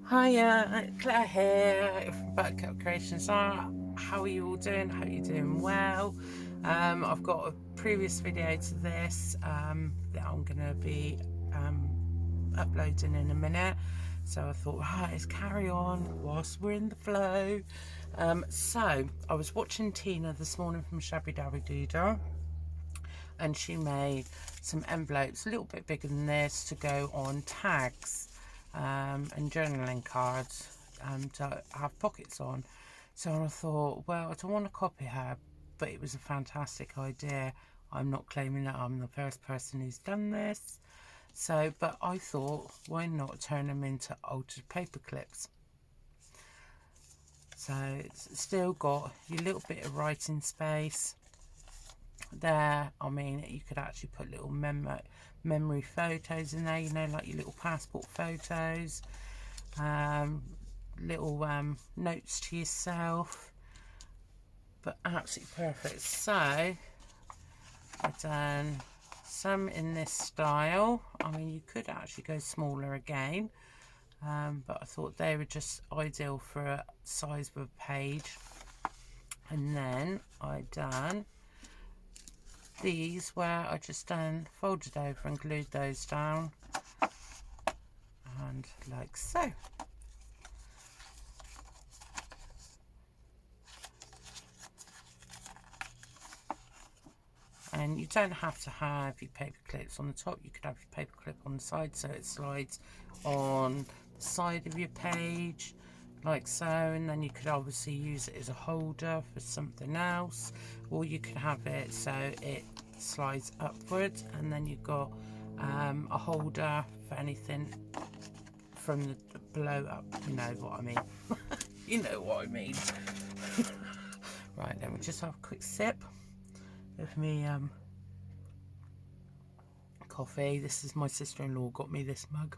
Hiya, Claire here from Paperclip Creations. How are you all doing? Hope you're doing well. I've got a previous video to this that I'm going to be uploading in a minute. So I thought, right, let's carry on whilst we're in the flow. So I was watching Tina this morning from Shabby Dabby Doodle, and she made some envelopes a little bit bigger than this to go on tags and journaling cards to have pockets on. So I thought, well, I don't want to copy her, but it was a fantastic idea. I'm not claiming that I'm the first person who's done this. So, but I thought, why not turn them into altered paper clips? So it's still got your little bit of writing space there. I mean, you could actually put little memory photos in there, you know, like your little passport photos, little notes to yourself, but absolutely perfect. So I've done some in this style. I mean, you could actually go smaller again, but I thought they were just ideal for a size of a page. And then I done these where I just folded over and glued those down, and like so. And you don't have to have your paper clips on the top, you could have your paper clip on the side so it slides on the side of your page like so, and then you could obviously use it as a holder for something else, or you could have it so it slides upwards and then you've got a holder for anything from the below up, you know what I mean. You know what I mean. Right, let me just have a quick sip of me coffee. This is my sister-in-law got me this mug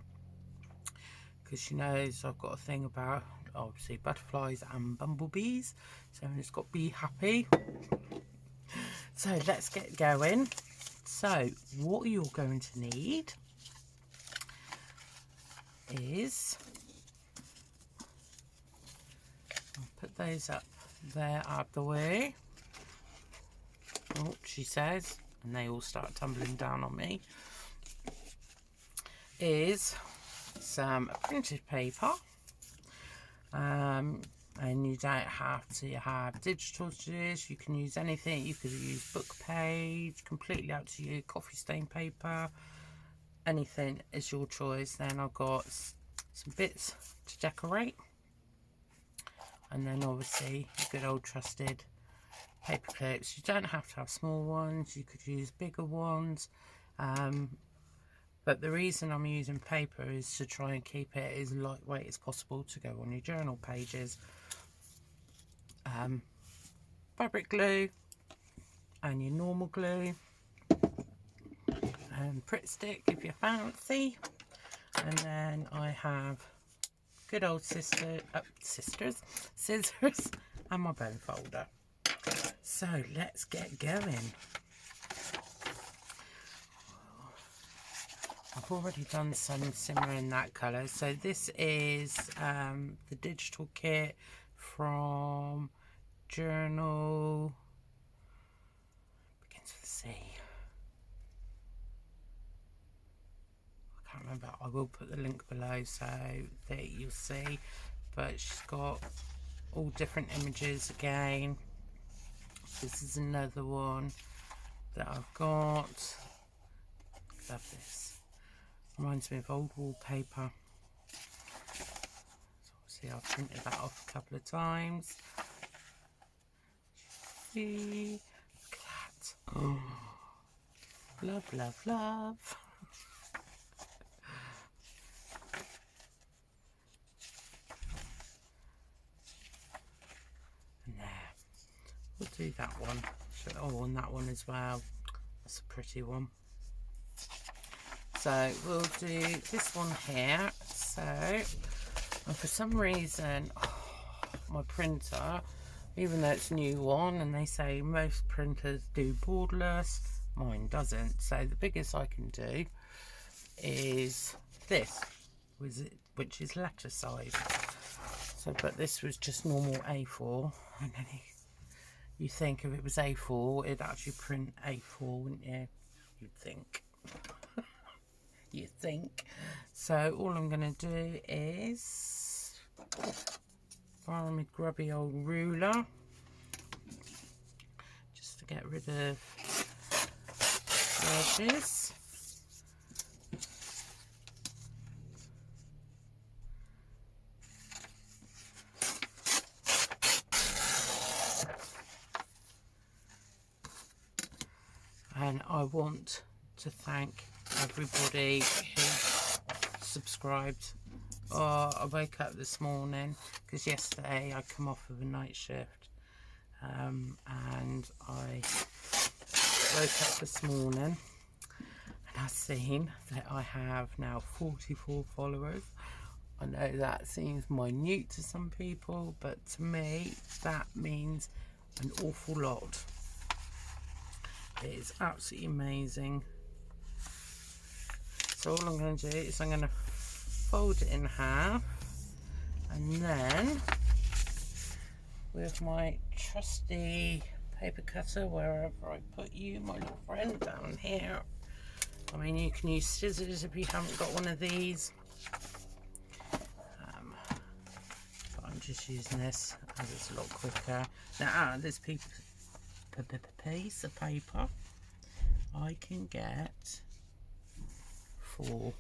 because she knows I've got a thing about obviously butterflies and bumblebees, so it's got be happy. So let's get going. So what you're going to need is, I'll put those up there out of the way. Oh, she says, and they all start tumbling down on me, is some printed paper, and you don't have to have digital to this. You can use anything. You could use book page, completely up to you, coffee stain paper, anything is your choice. Then I've got some bits to decorate, and then obviously good old trusted paper clips. You don't have to have small ones, you could use bigger ones, but the reason I'm using paper is to try and keep it as lightweight as possible to go on your journal pages. Fabric glue and your normal glue, and Pritt stick if you fancy, and then I have good old scissors and my bone folder. So let's get going. I've already done some similar in that colour. So this is the digital kit from Journal, begins with a C. I can't remember. I will put the link below so that you'll see. But she's got all different images again. This is another one that I've got. Love this. Reminds me of old wallpaper. So obviously I've printed that off a couple of times. See, look at that. Oh, love, love, love. And there. We'll do that one. Oh, and that one as well. That's a pretty one. So we'll do this one here. So, and for some reason, my printer, even though it's a new one, and they say most printers do borderless, mine doesn't. So the biggest I can do is this, which is letter size. So, but this was just normal A4, and then you think if it was A4, it'd actually print A4, wouldn't you? You'd think. You think. So all I'm going to do is borrow my grubby old ruler just to get rid of the edges. And I want to thank everybody who subscribed. Oh, I woke up this morning because yesterday I come off of a night shift, and I woke up this morning and I've seen that I have now 44 followers. I know that seems minute to some people, but to me that means an awful lot. It is absolutely amazing. So all I'm going to do is I'm going to fold it in half, and then with my trusty paper cutter, wherever I put you, my little friend, down here. I mean, you can use scissors if you haven't got one of these. But I'm just using this as it's a lot quicker. Now out of this piece of paper, I can get 4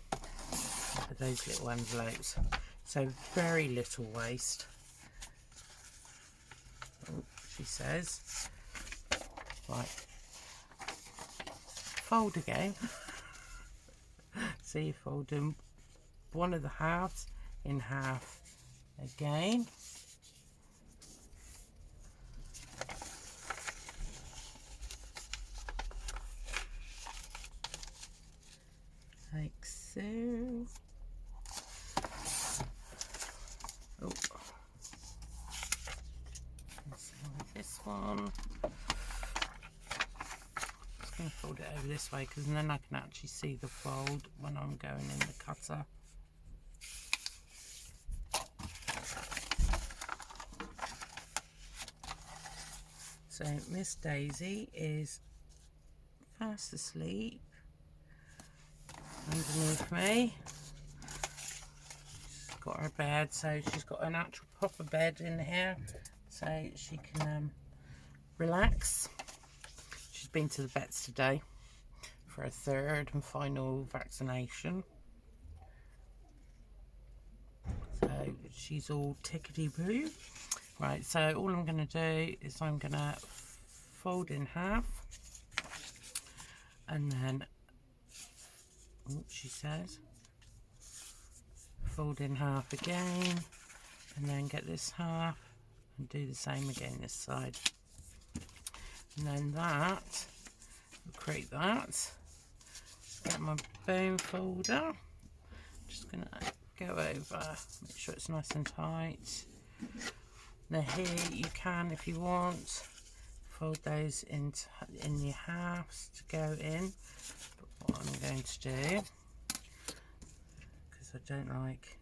of those little envelopes, so very little waste. Oh, she says. Right, fold again. See, folding one of the halves in half again. Like so. Oh, same with this one. Just going to fold it over this way because then I can actually see the fold when I'm going in the cutter. So Miss Daisy is fast asleep underneath me. She's got her bed, so she's got an actual proper bed in here, so she can relax. She's been to the vets today for a 3rd and final vaccination, so she's all tickety-boo. Right, so all I'm going to do is I'm going to fold in half, and then, oh, she says, fold in half again, and then get this half and do the same again this side, and then that will create that. Get my bone folder, just gonna go over, make sure it's nice and tight. Now here you can, if you want, fold those in your halves to go in, but what I'm going to do, because I don't like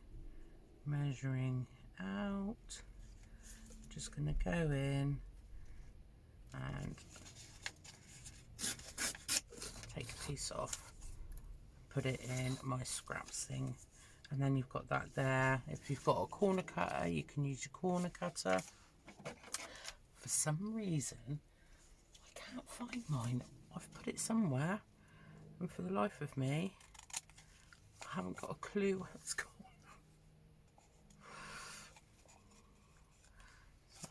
measuring out, I'm just going to go in and take a piece off, put it in my scraps thing, and then you've got that there. If you've got a corner cutter, you can use your corner cutter. For some reason I can't find mine. I've put it somewhere, and for the life of me I haven't got a clue where it's gone. So,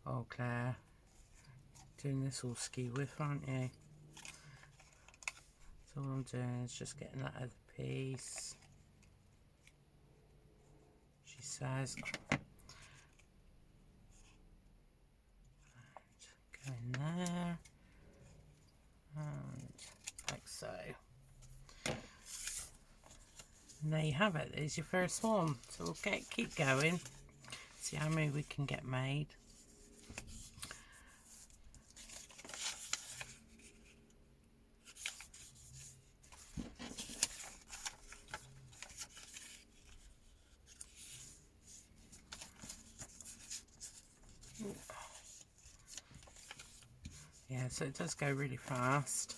oh Claire, doing this all ski-whiff, aren't you? So all I'm doing is just getting that other piece. She says, and go in there, and like so. And there you have it. There's your first one. So we'll keep going, see how many we can get made. Yeah, so it does go really fast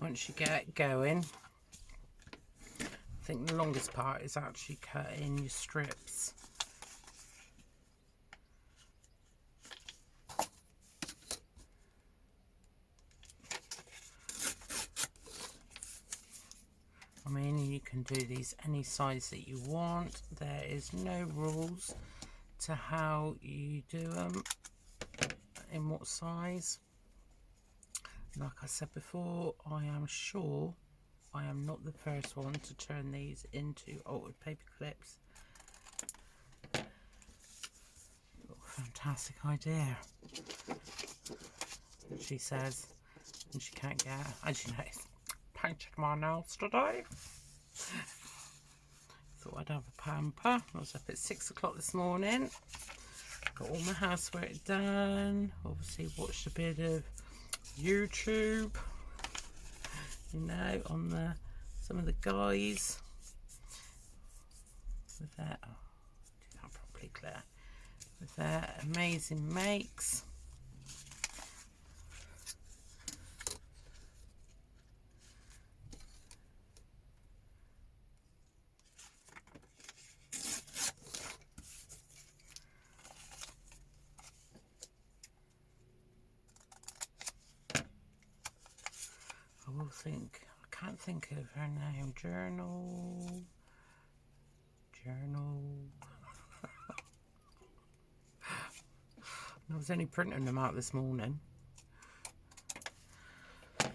once you get going. I think the longest part is actually cutting your strips. I mean, you can do these any size that you want. There is no rules to how you do them, in what size. Like I said before, I am sure I am not the first one to turn these into altered paper clips. What a fantastic idea, she says, and she can't get, as you know, painted my nails today. Thought I'd have a pamper. I was up at 6 o'clock this morning, got all my housework done, obviously watched a bit of YouTube, you know, on some of the guys with their, oh, do that properly, Claire, with their amazing makes. I can't think of her name. Journal. I was only printing them out this morning. There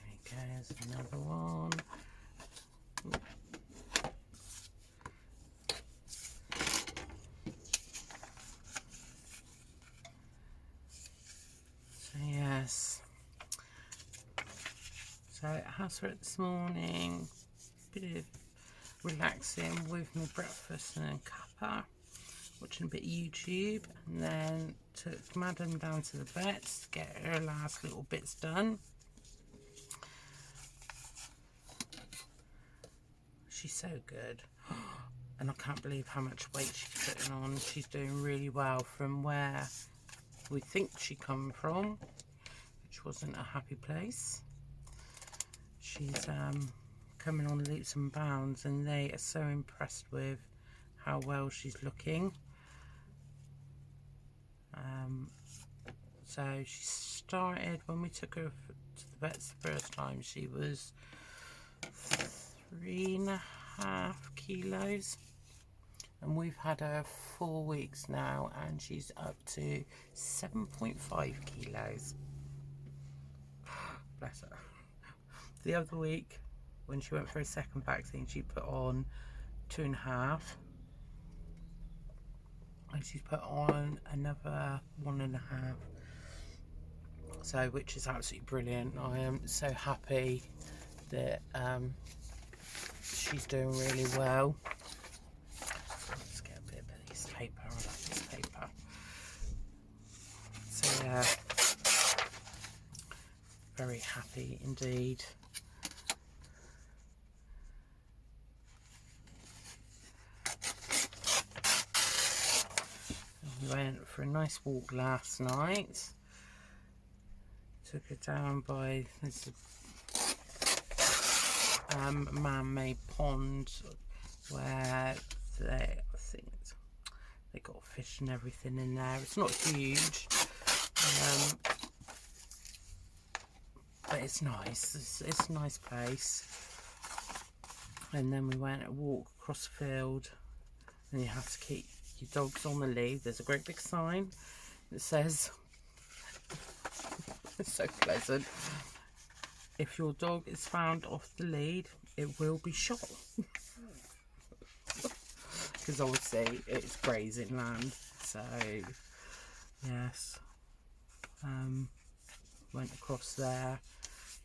we go, there's another one. So yes. So housework this morning, bit of relaxing with my breakfast and cuppa, watching a bit of YouTube, and then took Madam down to the vets to get her last little bits done. She's so good, and I can't believe how much weight she's putting on. She's doing really well from where we think she come from, which wasn't a happy place. She's coming on leaps and bounds, and they are so impressed with how well she's looking. So she started, when we took her to the vets the first time, she was 3.5 kilos, and we've had her 4 weeks now, and she's up to 7.5 kilos. Bless her. The other week, when she went for her second vaccine, she put on 2.5, and she's put on another 1.5. So, which is absolutely brilliant. I am so happy that she's doing really well. Let's get a bit of this paper. I like this paper. So yeah, very happy indeed. We went for a nice walk last night. Took her down by this man-made pond where I think they got fish and everything in there. It's not huge, but it's nice. It's a nice place. And then we went a walk across the field, and you have to keep your dogs on the lead. There's a great big sign that says, it's so pleasant, if your dog is found off the lead, it will be shot. Because obviously it's grazing land. So yes, went across there.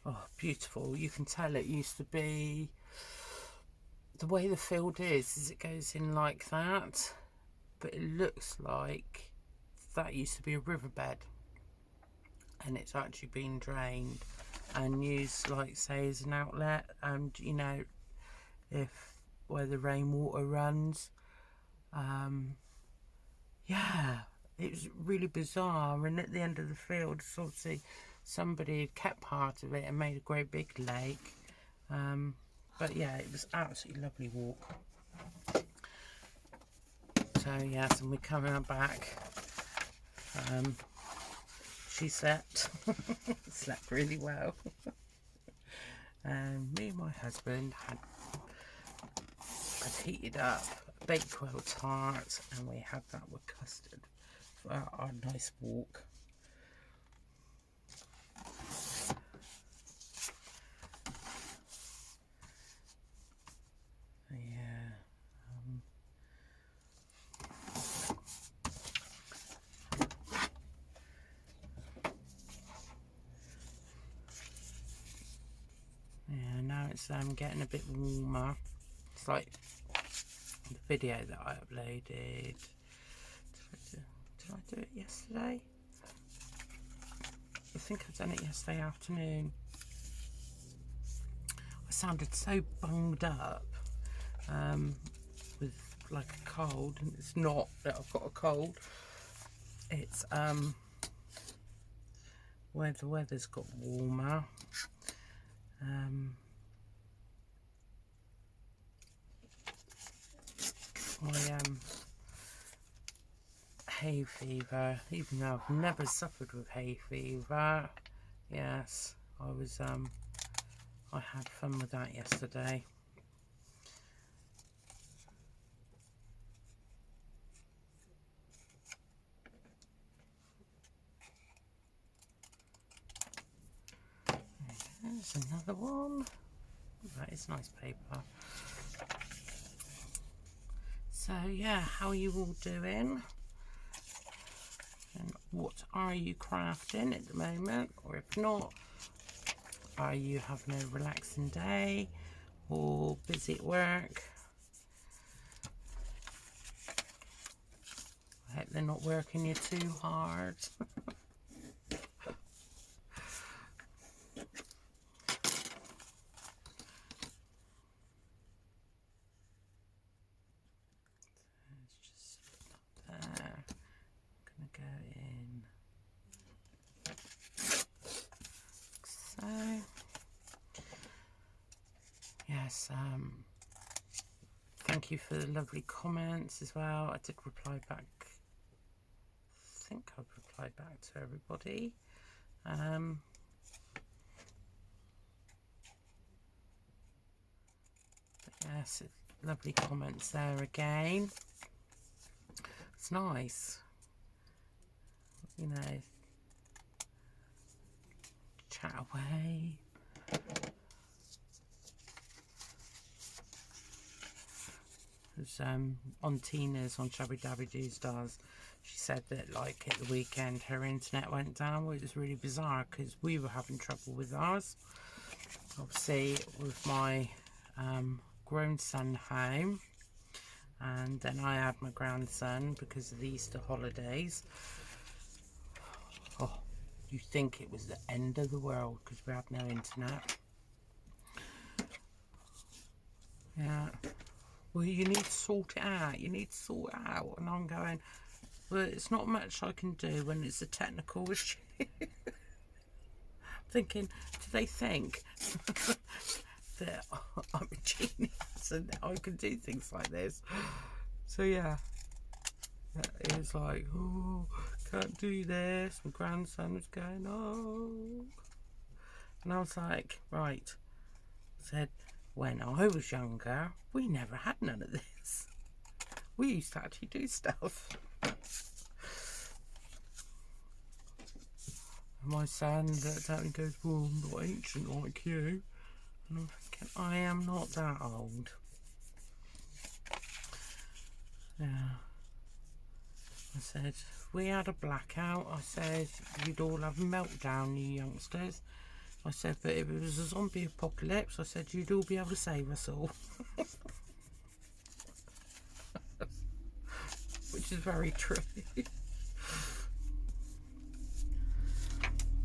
Oh, beautiful. You can tell it used to be, the way the field is it goes in like that, but it looks like that used to be a riverbed, and it's actually been drained and used, like, say, as an outlet. And you know, if where the rainwater runs, yeah, it was really bizarre. And at the end of the field, so obviously somebody had kept part of it and made a great big lake. But yeah, it was absolutely lovely walk. So yes, and we're coming back. She slept, slept really well. And me and my husband had heated up a Bakewell tart, and we had that with custard for our nice walk. Yeah. Yeah, now it's getting a bit warmer. It's like the video that I uploaded. Did I do it yesterday? I think I've done it yesterday afternoon. I sounded so bunged up with like a cold, and it's not that I've got a cold. It's where the weather's got warmer. My hay fever, even though I've never suffered with hay fever, yes, I was I had fun with that yesterday. There's another one. That is nice paper. So yeah, how are you all doing? And what are you crafting at the moment? Or if not, are you having a relaxing day or busy at work? I hope they're not working you too hard. Yes, thank you for the lovely comments as well. I did reply back. I think I've replied back to everybody. But yes, lovely comments there again. It's nice, you know, chat away. On Tina's on Shabby Dabby Do Stars, she said that like at the weekend her internet went down, which was really bizarre because we were having trouble with ours. Obviously with my grown son home, and then I had my grandson because of the Easter holidays. Oh, you think it was the end of the world because we had no internet. Yeah. Well, you need to sort it out. You need to sort it out. And I'm going, well, it's not much I can do when it's a technical issue. Thinking, do they think that I'm a genius and that I can do things like this? So yeah, it was like, oh, can't do this. My grandson was going, oh. And I was like, right. I said, when I was younger, we never had none of this. We used to actually do stuff. And my son looked at me and goes, well, I'm not ancient like you. And I'm thinking, I am not that old. Yeah. I said, we had a blackout. I said, you'd all have a meltdown, you youngsters. I said, but if it was a zombie apocalypse, I said, you'd all be able to save us all. Which is very true.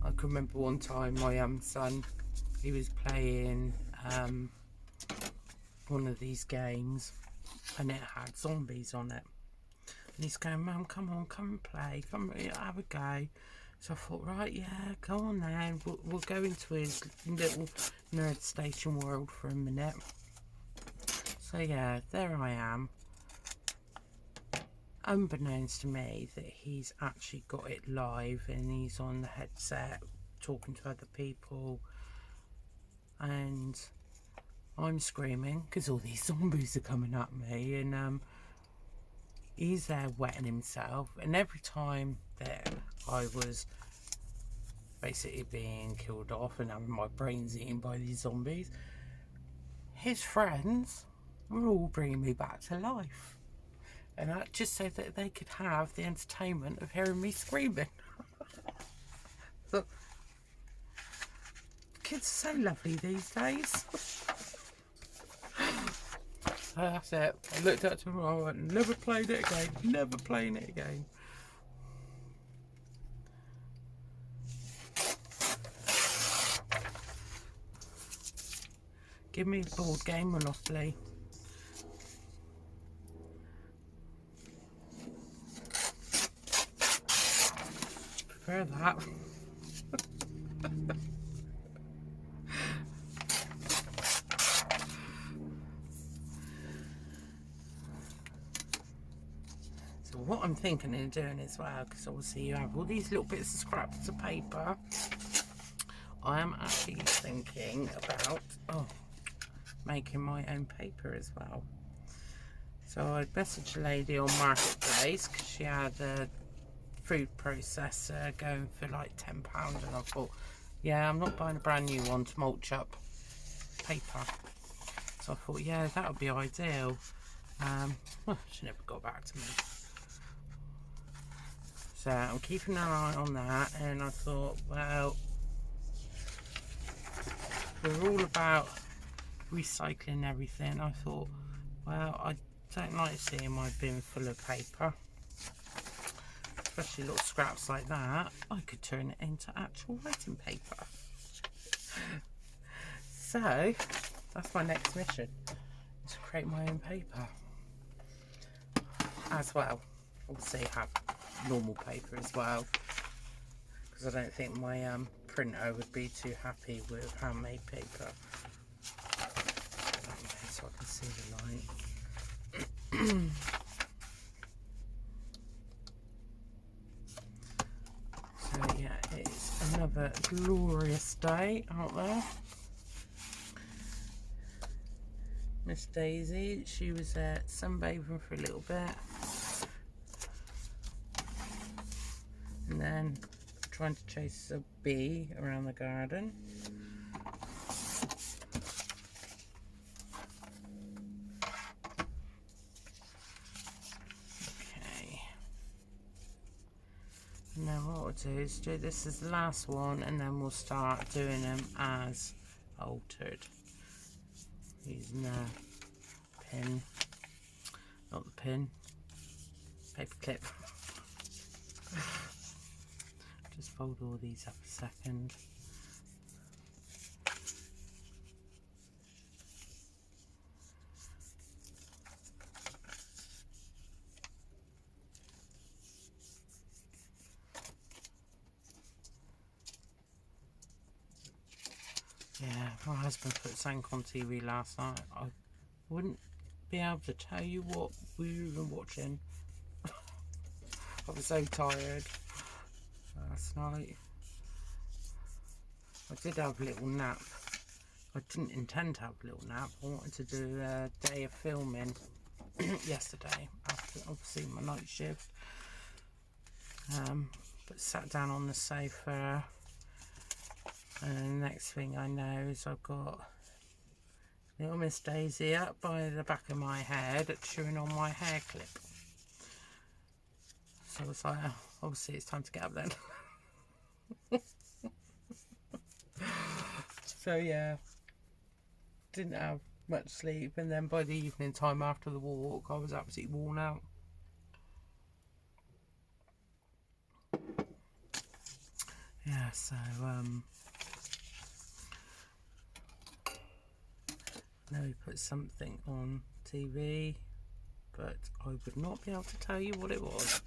I can remember one time my son, he was playing one of these games and it had zombies on it. And he's going, Mum, come on, come and play, come have a go. So I thought, right, yeah, go on then. We'll go into his little nerd station world for a minute. So yeah, there I am. Unbeknownst to me that he's actually got it live and he's on the headset talking to other people. And I'm screaming because all these zombies are coming at me. And he's there wetting himself. And every time that I was basically being killed off and having my brains eaten by these zombies, his friends were all bringing me back to life, and that just so that they could have the entertainment of hearing me screaming. So kids are so lovely these days. That's it. I looked at him and I went, never played it again, never playing it again. Give me a board game, Monopoly. Prefer that. So what I'm thinking of doing as well, because obviously you have all these little bits of scraps of paper, I am actually thinking about making my own paper as well. So I messaged a lady on Marketplace because she had a food processor going for like £10, and I thought, yeah, I'm not buying a brand new one to mulch up paper. So I thought, yeah, that would be ideal. Well, she never got back to me. So I'm keeping an eye on that, and I thought, well, we're all about recycling everything. I thought, well, I don't like seeing my bin full of paper, especially little scraps like that. I could turn it into actual writing paper. So that's my next mission, to create my own paper as well. Obviously have normal paper as well, because I don't think my printer would be too happy with handmade paper. Okay, so I can see the light. So yeah, it's another glorious day out there. Miss Daisy, she was sunbathing for a little bit, and then trying to chase a bee around the garden. Okay, and then what we'll do is do this as the last one, and then we'll start doing them as altered, using the pin, not the pin, paper clip. Just fold all these up a second. Yeah, my husband put something on TV last night. I wouldn't be able to tell you what we were even watching. I was so tired last night. I did have a little nap. I didn't intend to have a little nap. I wanted to do a day of filming yesterday after obviously my night shift. But sat down on the sofa, and the next thing I know is I've got little Miss Daisy up by the back of my head chewing on my hair clip. So I was like, oh, obviously it's time to get up then. So yeah, didn't have much sleep, and then by the evening time after the walk I was absolutely worn out. Yeah, so now we put something on TV. but I would not be able to tell you what it was.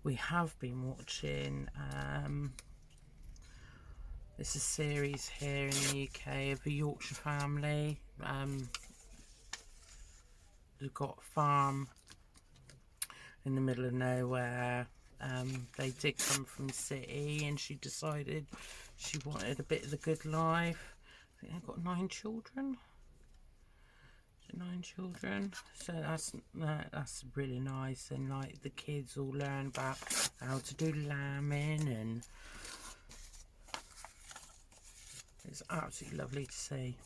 We have been watching it's a series here in the UK of a Yorkshire family. They've got a farm in the middle of nowhere. They did come from the city, and she decided she wanted a bit of the good life. I think they've got 9 children. Is it 9 children? So that's really nice, and like the kids all learn about how to do lambing, and it's absolutely lovely to see.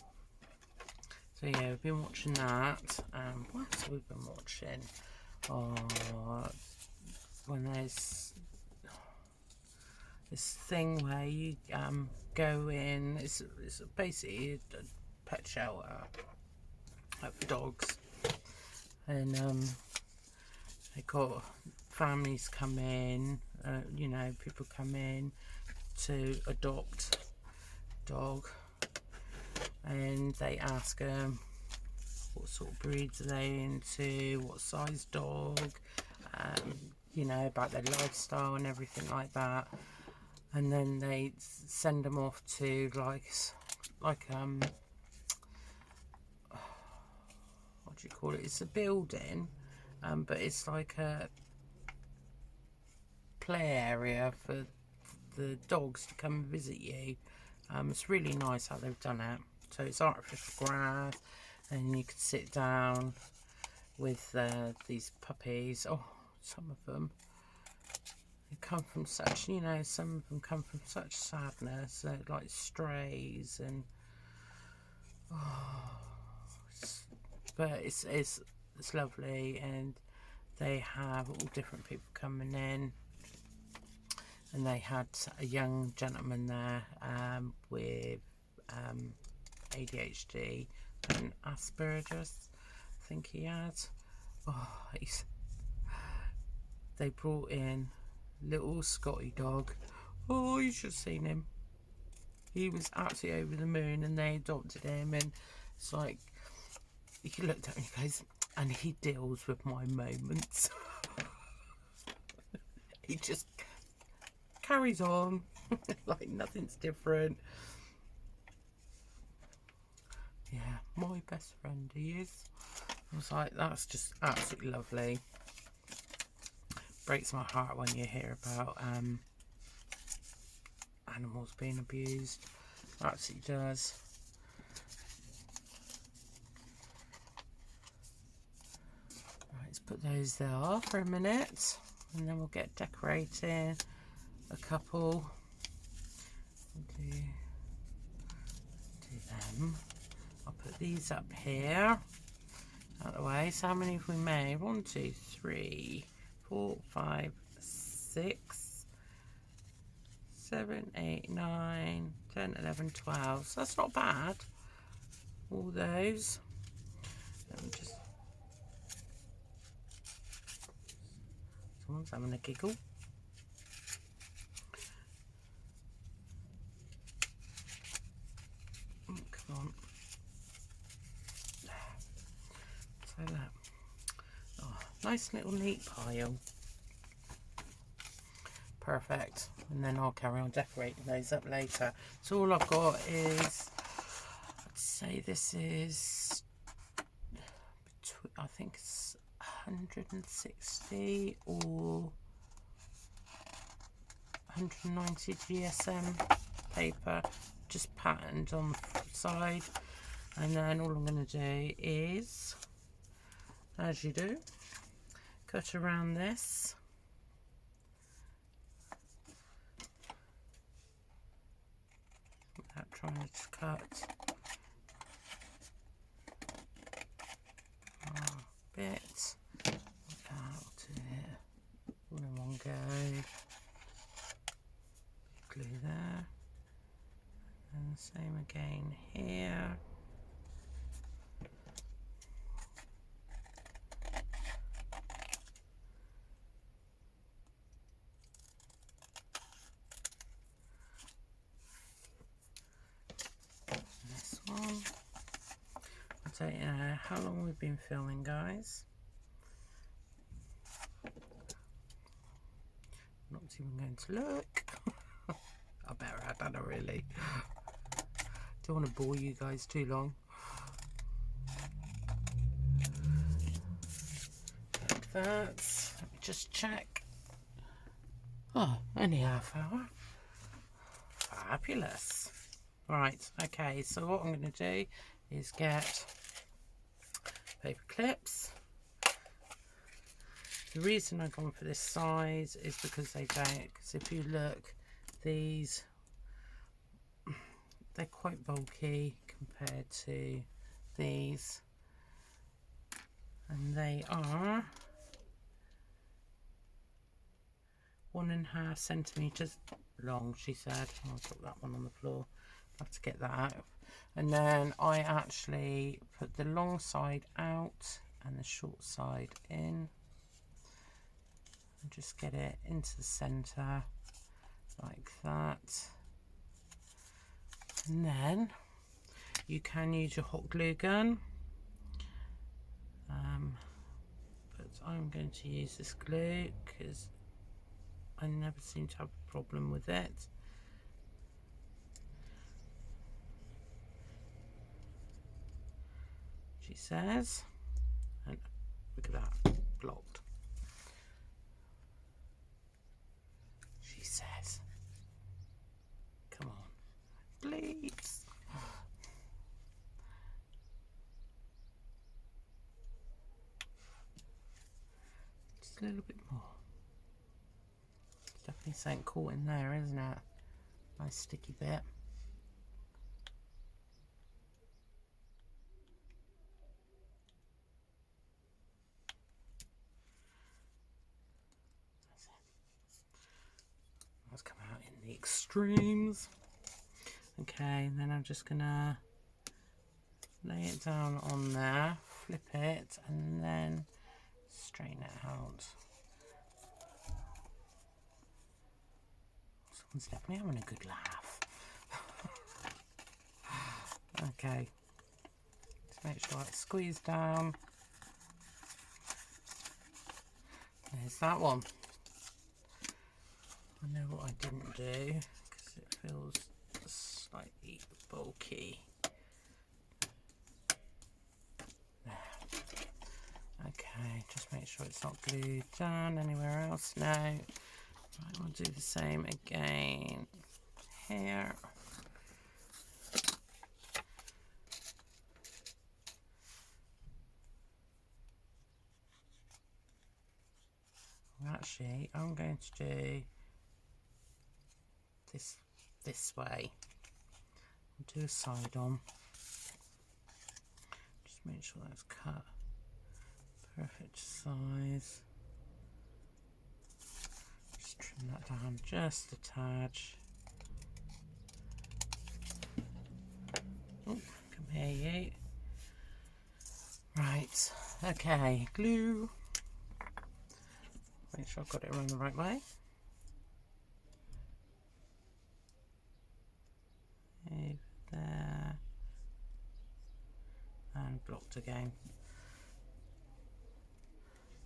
So yeah, we've been watching that. What else have we been watching? When there's this thing where you go in, it's basically a pet shelter for dogs, and they got families come in, you know, people come in to adopt a dog, and they ask them what sort of breeds are they into, what size dog, you know, about their lifestyle and everything like that. And then they send them off to like what do you call it? It's a building, but it's like a play area for the dogs to come and visit you. It's really nice how they've done it. So it's artificial grass, and you can sit down with these puppies. Oh, some of them, they come from such, you know, some of them come from such sadness, like strays, and but it's lovely, and they have all different people coming in, and they had a young gentleman there with ADHD and Asperger's, I think he had. Oh, they brought in little Scotty dog. Oh, you should have seen him. He was absolutely over the moon, and they adopted him, and it's like, he looked at me and goes, and he deals with my moments. He just carries on like nothing's different. Yeah, my best friend he is. I was like, that's just absolutely lovely. Breaks my heart when you hear about animals being abused. Absolutely does. Right, let's put those there for a minute, and then we'll get decorating a couple. Do them. I'll put these up here out of the way. So how many have we made? 1, 2, 3, 4, 5, 6, 7, 8, 9, 10, 11, 12. So that's not bad. All those. Let me just. Someone's having a giggle. Oh, come on. So that. Oh, nice little neat pile. Perfect. And then I'll carry on decorating those up later. So all I've got is, I'd say this is, I think it's 160 or 190 GSM paper, just patterned on the side. And then all I'm going to do is, as you do, cut around this. Without trying to cut a bit. I'll do it all in one go. Glue there. And the same again here. don't know how long we've been filming, guys. Not even going to look. I better add that, really. Don't want to bore you guys too long. Like that. Let me just check. Oh, only half hour. Fabulous. Right, okay, so what I'm going to do is get paper clips. The reason I've gone for this size is because they don't, because if you look, these, they're quite bulky compared to these, and they are 1.5 centimeters long, she said. I'll put that one on the floor. I have to get that out. And then I actually put the long side out and the short side in. And just get it into the center like that. And then you can use your hot glue gun. But I'm going to use this glue because I never seem to have a problem with it. She says, and look at that, blocked. She says, come on, please. Just a little bit more. There's definitely something caught in there, isn't it? Nice sticky bit. That's come out in the extremes. Okay, and then I'm just gonna lay it down on there, flip it, and then strain it out. Someone's definitely having a good laugh. Okay, just make sure it's squeezed down. There's that one. I know what I didn't do because it feels slightly bulky. There. Okay, just make sure it's not glued down anywhere else. No. Right, we'll do the same again here. Actually, I'm going to do this way. I'll do a side on. Just make sure that's cut perfect size. Just trim that down just a touch. Oh, come here, you. Right, okay, glue. Make sure I've got it around the right way. Over there. And blocked again.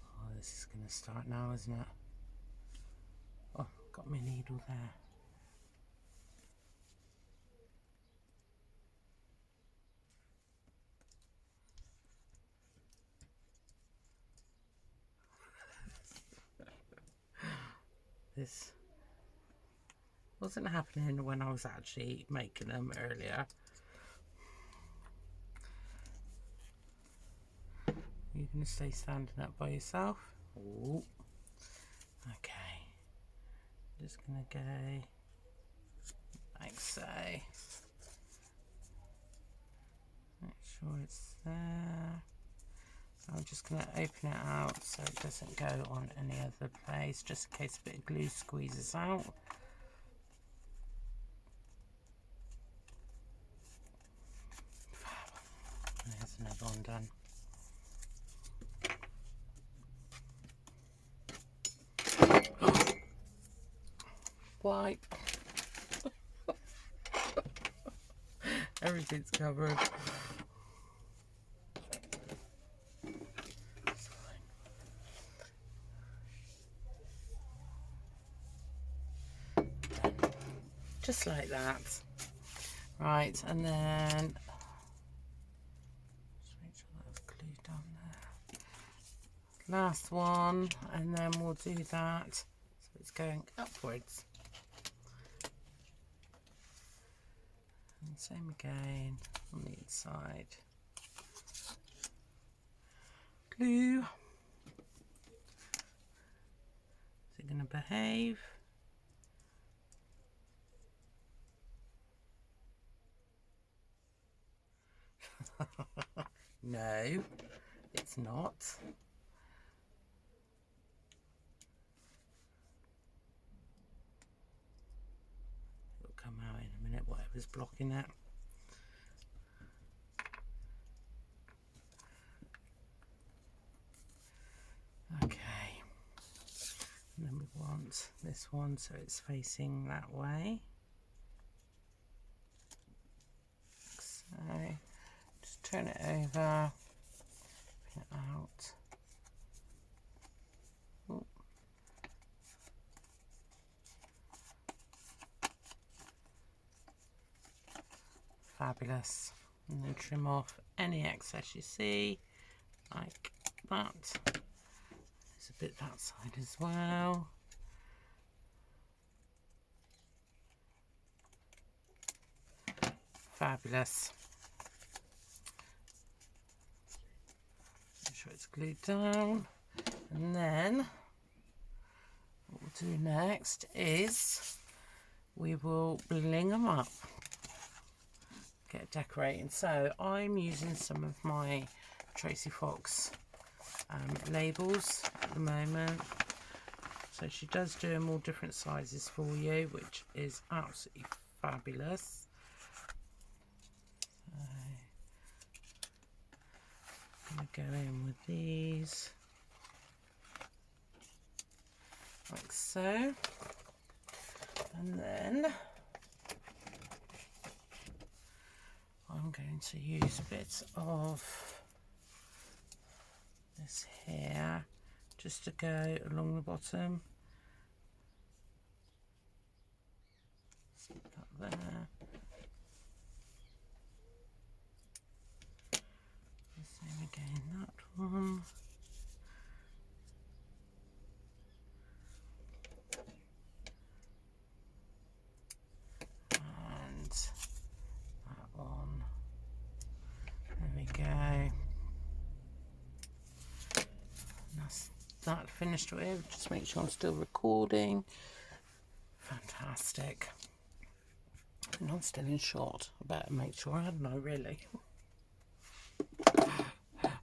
Oh, this is going to start now, isn't it? Oh, got my needle there. This wasn't happening when I was actually making them earlier. You're going to stay standing up by yourself. Oh, okay. Just going to go like so. Make sure it's there. I'm just going to open it out so it doesn't go on any other place, just in case a bit of glue squeezes out. There's another one done. Wipe. Everything's covered. just like that. Right, and then just make sure that's glued down there. Last one, and then we'll do that so it's going upwards. And same again on the inside. Glue. Is it going to behave? No, it's not. It'll come out in a minute, whatever's blocking it. Okay, and then we want this one so it's facing that way. So just turn it over, pin it out. Ooh. Fabulous. And then trim off any excess you see, like that. There's a bit that side as well. Fabulous. Make sure it's glued down. And then what we'll do next is we will bling them up. Get decorating. So I'm using some of my Tracy Fox labels at the moment. So she does do them all different sizes for you, which is absolutely fabulous. So I'm going to go in with these like so, and then I'm going to use a bit of this here just to go along the bottom. Stick that there. The same again, that one. And that one. There we go. And that's that finished with. Just make sure I'm still recording. Fantastic. And I'm still in shot. I better make sure, hadn't I, really?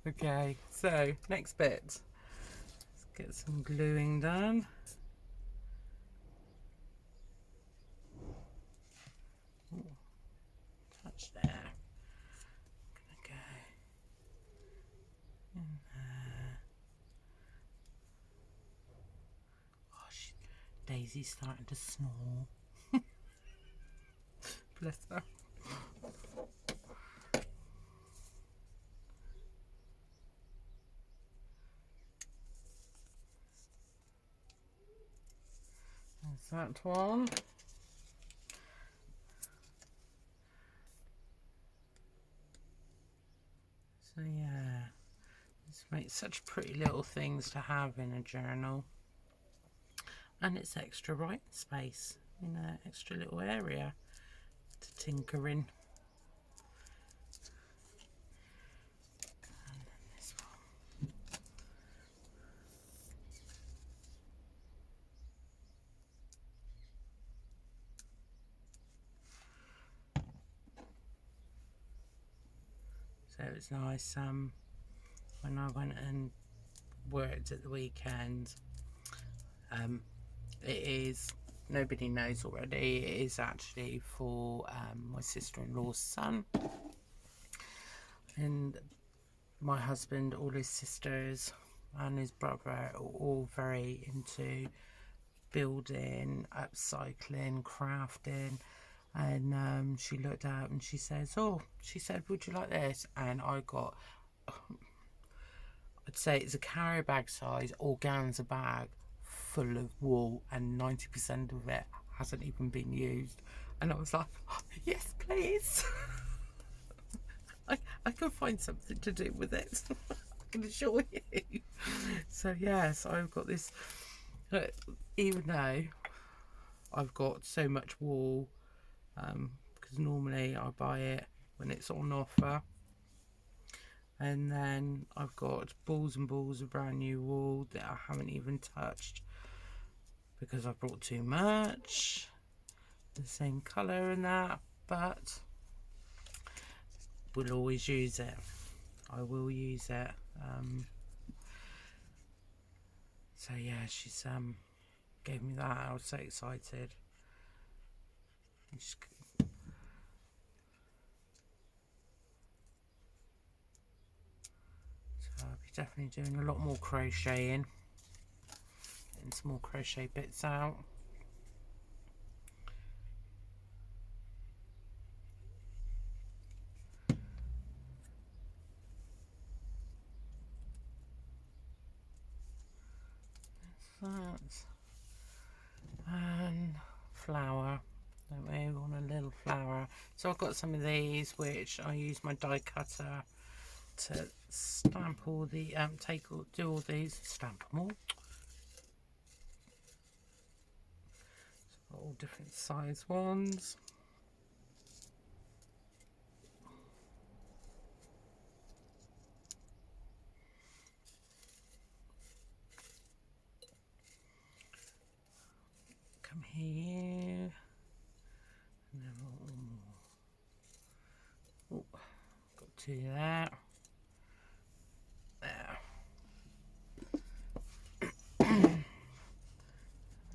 Okay, so next bit. Let's get some gluing done. Ooh, touch there. I'm gonna go in there. Oh, Daisy's starting to snore. Bless her. There's that one. So yeah, this makes such pretty little things to have in a journal, and it's extra writing space in an extra little area to tinker in. And then this one. So it's nice when I went and worked at the weekend. It is, nobody knows already, it is actually for my sister-in-law's son. And my husband, all his sisters and his brother are all very into building, upcycling, crafting. And she looked out and she says, oh, she said, would you like this? And I got, I'd say it's a carrier bag size organza bag full of wool, and 90% of it hasn't even been used. And I was like, oh, yes, please. I can find something to do with it. I can assure you. So yes, I've got this, even though I've got so much wool, because normally I buy it when it's on offer, and then I've got balls and balls of brand new wool that I haven't even touched because I brought too much, the same colour and that, but we'll always use it. I will use it. So yeah, she's gave me that. I was so excited. So I'll be definitely doing a lot more crocheting, getting some more crochet bits out. That and flower. Don't we want a little flower? So I've got some of these which I use my die cutter to stamp all the do all these, stamp them all. So all different size ones. Come here. And then oh, got to that. There.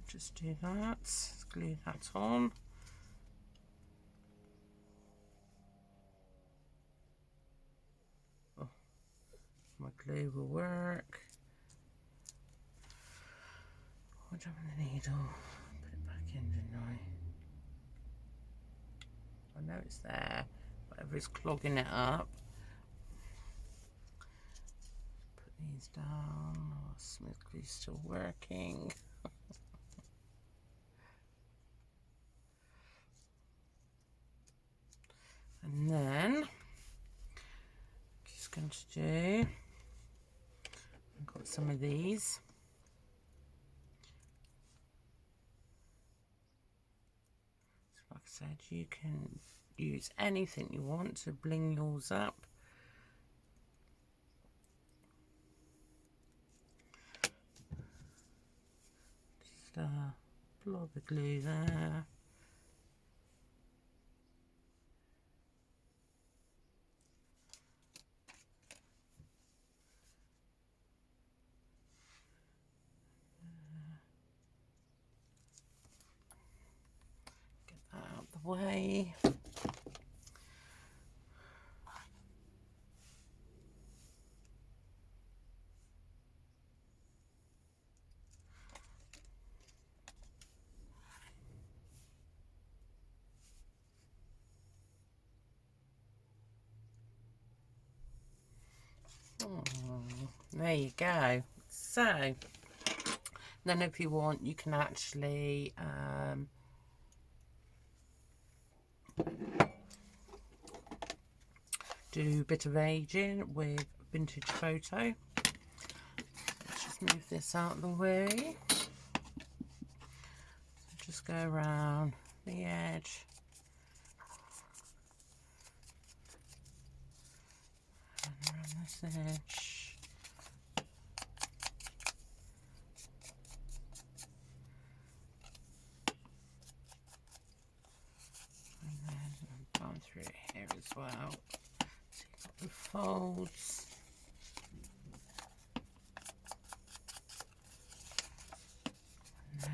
Just do that. Glue that on. Oh, my glue will work. I'll jump on the needle. Put it back in, didn't I? I know it's there. Whatever is clogging it up. Put these down. Oh, smooth glue's still working. And then just going to do, I've got some of these. So like I said, you can use anything you want to bling yours up. Just blob the glue there. Out the way. Oh, there you go. So then if you want, you can actually do a bit of aging with vintage photo. Let's just move this out of the way. Just go around the edge. And around this edge. And then down through here as well. So you've got the folds. And then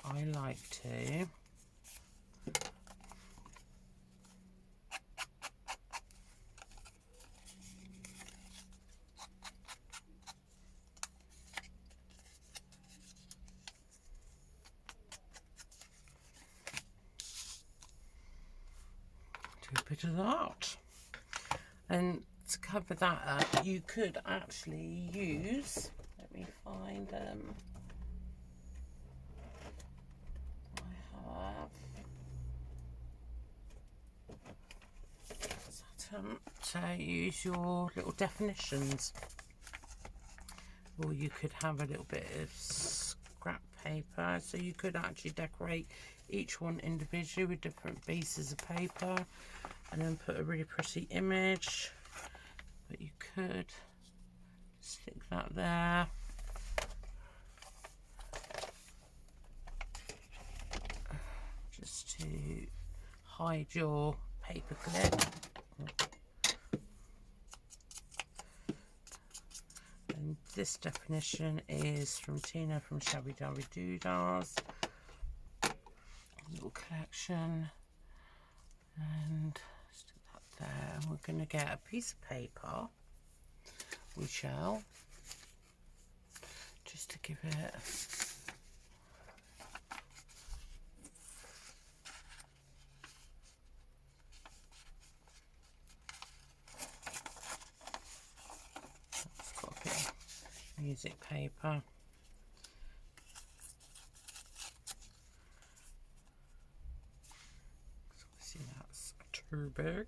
I will like to do a bit of that. And to cover that up, you could actually use, let me find I have so use your little definitions, or you could have a little bit of scrap paper, so you could actually decorate each one individually with different pieces of paper and then put a really pretty image. But you could stick that there. Just to hide your paper clip. And this definition is from Tina from Shabby Dabby Doodahs. Little collection. And stick that there. And we're going to get a piece of paper. We shall. Just to give it music paper. So see, that's too big.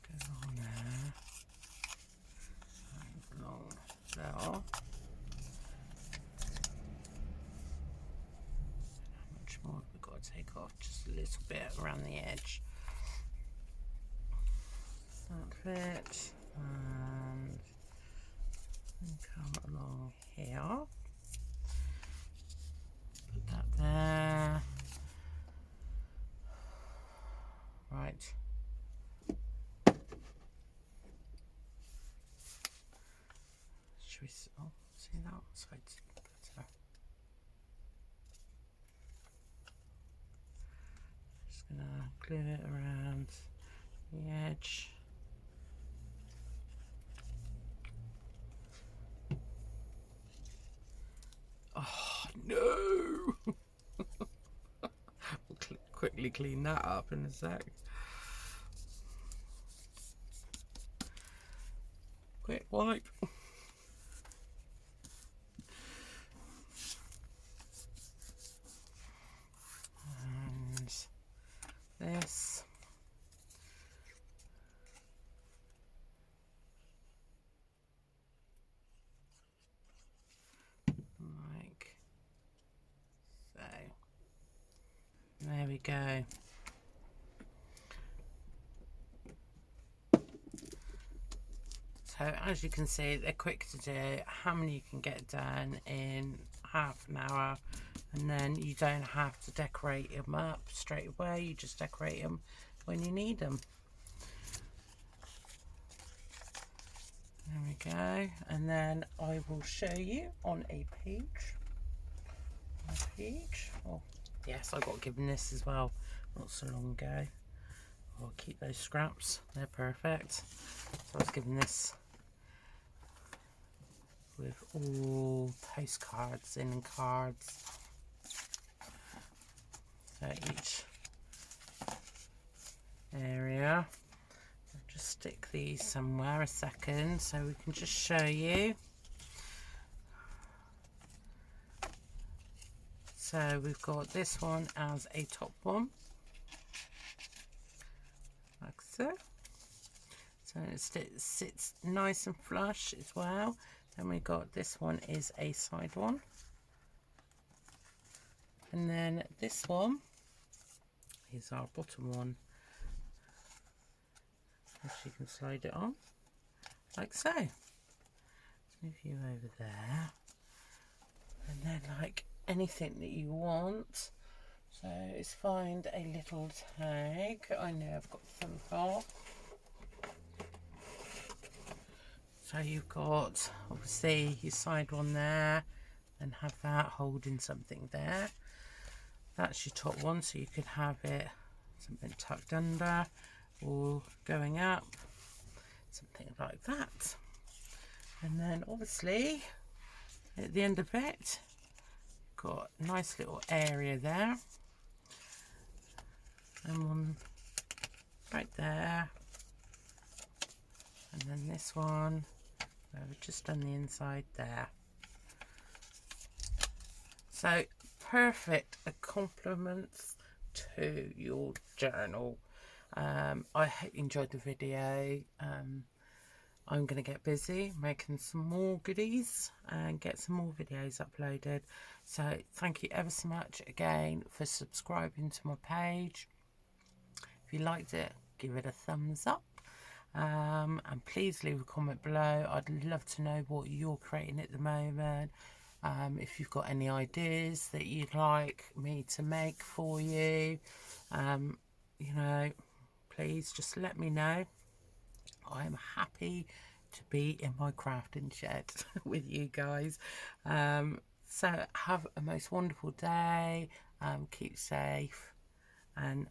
Go on there. And along there. How much more have we got to take off? Just a little bit around the edge. That bit. And come along here, put that there, right, should we, oh, see that side's better, just gonna glue it around the edge. Oh no! We'll quickly clean that up in a sec. Quick wipe. And this. There we go. So as you can see, they're quick to do. How many you can get done in half an hour, and then you don't have to decorate them up straight away. You just decorate them when you need them. There we go. And then I will show you on a page. Oh. Yes, I got given this as well not so long ago. I'll keep those scraps, they're perfect. So I was given this with all postcards in and cards. So each area. I'll just stick these somewhere a second so we can just show you. So we've got this one as a top one, like so. So it sits nice and flush as well. Then we got this one is a side one. And then this one is our bottom one. And you can slide it on, like so. Let's move you over there. And then like anything that you want, so it's find a little tag. I know I've got some for. So you've got obviously your side one there, and have that holding something there. That's your top one, so you could have it something tucked under or going up, something like that. And then obviously at the end of it, got a nice little area there, and one right there, and then this one, I've just done the inside there. So perfect compliments to your journal. I hope you enjoyed the video. I'm going to get busy making some more goodies and get some more videos uploaded. So thank you ever so much again for subscribing to my page. If you liked it, give it a thumbs up. And please leave a comment below. I'd love to know what you're creating at the moment. If you've got any ideas that you'd like me to make for you, you know, please just let me know. I'm happy to be in my crafting shed with you guys. So have a most wonderful day. Keep safe and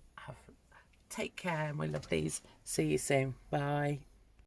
take care, my lovelies. See you soon. Bye.